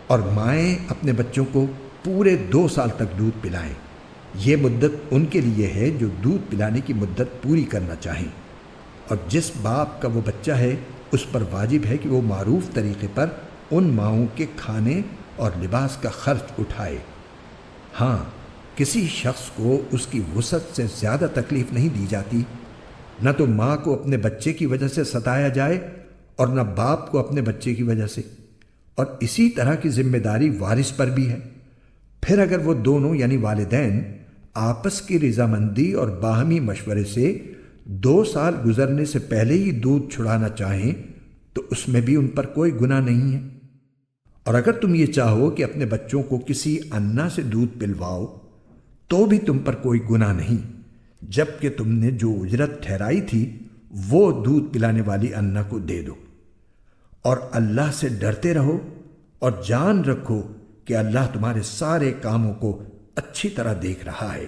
اور مائیں اپنے بچوں کو پورے 2 سال تک دودھ پلائیں۔ یہ مدت ان کے لیے ہے جو دودھ پلانے کی مدت پوری کرنا چاہیں، اور جس باپ کا وہ بچہ ہے اس پر واجب ہے کہ وہ معروف طریقے پر ان ماؤں کے کھانے اور لباس کا خرچ اٹھائے۔ ہاں، کسی شخص کو اس کی وسعت سے زیادہ تکلیف نہیں دی جاتی، نہ تو ماں کو اپنے بچے کی وجہ سے ستایا جائے اور نہ باپ کو اپنے بچے کی وجہ سے، اور اسی طرح کی ذمہ داری وارث پر بھی ہے۔ پھر اگر وہ دونوں یعنی والدین آپس کی رضامندی اور باہمی مشورے سے 2 سال گزرنے سے پہلے ہی دودھ چھڑانا چاہیں تو اس میں بھی ان پر کوئی گناہ نہیں ہے۔ اور اگر تم یہ چاہو کہ اپنے بچوں کو کسی انا سے دودھ پلواؤ تو بھی تم پر کوئی گناہ نہیں، جبکہ تم نے جو اجرت ٹھہرائی تھی وہ دودھ پلانے والی انا کو دے دو۔ اور اللہ سے ڈرتے رہو اور جان رکھو کہ اللہ تمہارے سارے کاموں کو اچھی طرح دیکھ رہا ہے۔